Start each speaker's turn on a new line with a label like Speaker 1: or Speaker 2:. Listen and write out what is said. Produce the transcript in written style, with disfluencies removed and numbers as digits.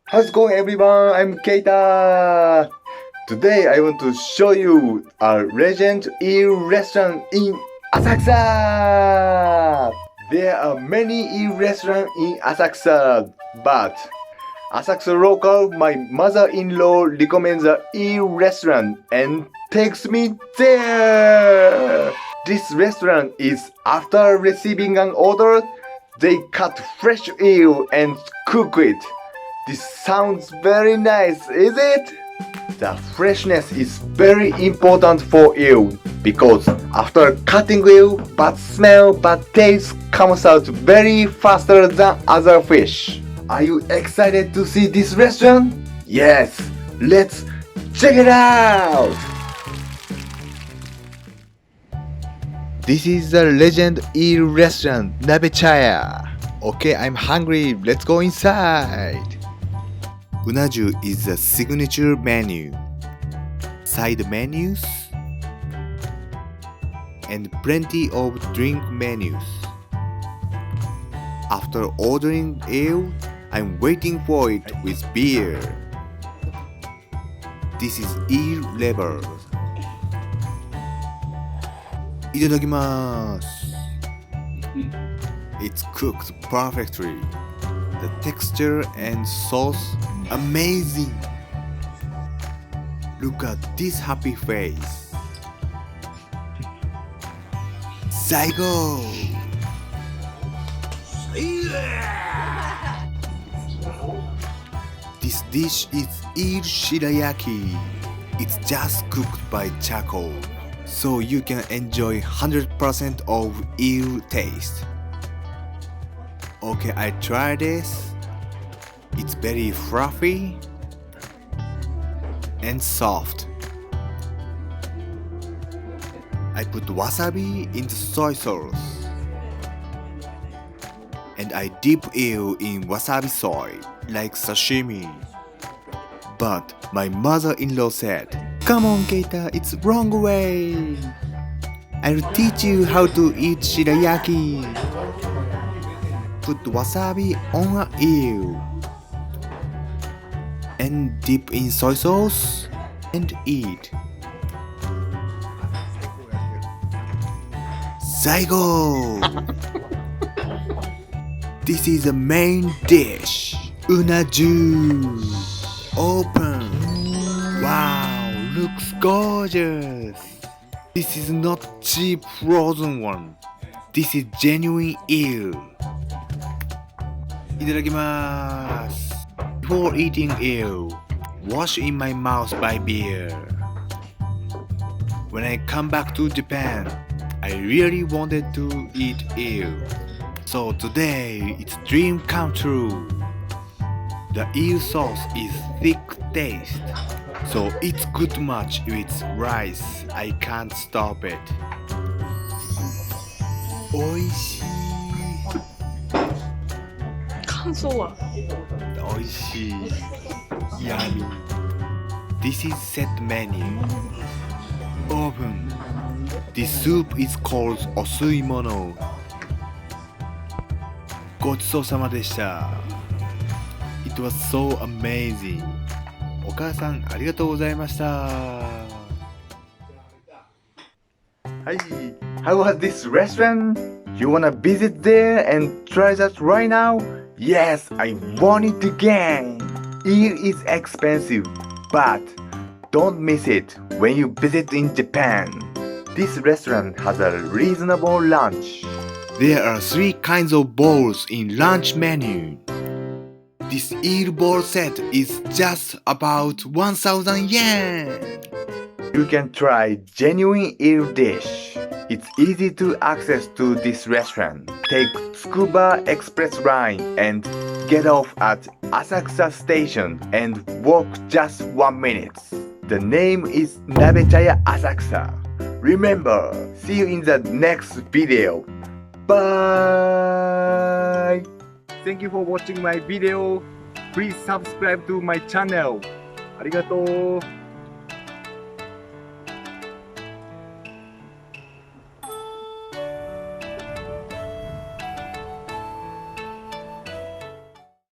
Speaker 1: How's it going, everyone? I'm Keita. Today I want to show you a legend eel restaurant in Asakusa. There are many eel restaurants in Asakusa, but Asakusa local, my mother-in-law recommends a eel restaurant and takes me there. This restaurant is after receiving an order, they cut fresh eel and cook it. This sounds very nice, is it? The freshness is very important for eel because after cutting eel, bad smell, bad taste comes out very faster than other fish. Are you excited to see this restaurant? Yes, let's check it out! This is the legend eel restaurant Nabechaya. Okay, I'm hungry. Let's go inside. Unagi is the signature menu. Side menus and plenty of drink menus. After ordering ale, I'm waiting for it with beer. This is eel liver. いただきます。It's cooked perfectly. The texture and sauce amazing. Look at this happy face. 最高. This dish is eel shirayaki. It's just cooked by charcoal, so you can enjoy 100% of eel taste. Okay, I try this. It's very fluffy and soft. I put wasabi in the soy sauce and I dip eel in wasabi soy like sashimi. But my mother-in-law said, "Come on, Keita, it's wrong way. I'll teach you how to eat shirayaki. Put wasabi on an eel and dip in soy sauce and eat." 最高! This is the main dish. Unagi. Open. Wow, looks gorgeous. This is not cheap frozen one. This is genuine eel. いただきます。Before eating eel, wash in my mouth by beer. When I come back to Japan, I really wanted to eat eel. So today, it's dream come true. The eel sauce is thick taste, so it's good match with rice. I can't stop it. おいしい。
Speaker 2: 感想は
Speaker 1: おいしい。Yummy. This is set menu. Open. This soup is called お吸い物。ごちそうさまでした。It was so amazing. お母さんありがとうございました。はい。How was this restaurant? You wanna visit there and try that right now? Yes, I want it again. Eel is expensive, but don't miss it when you visit in Japan. This restaurant has a reasonable lunch. There are 3 kinds of bowls in lunch menu. This eel bowl set is just about 1,000 yen. You can try genuine eel dish. It's easy to access to this restaurant. Take Tsukuba Express line and get off at Asakusa Station and walk just 1 minute. The name is Nabechaya Asakusa. Remember, see you in the next video. Bye! Thank you for watching my video. Please subscribe to my channel. ありがとう。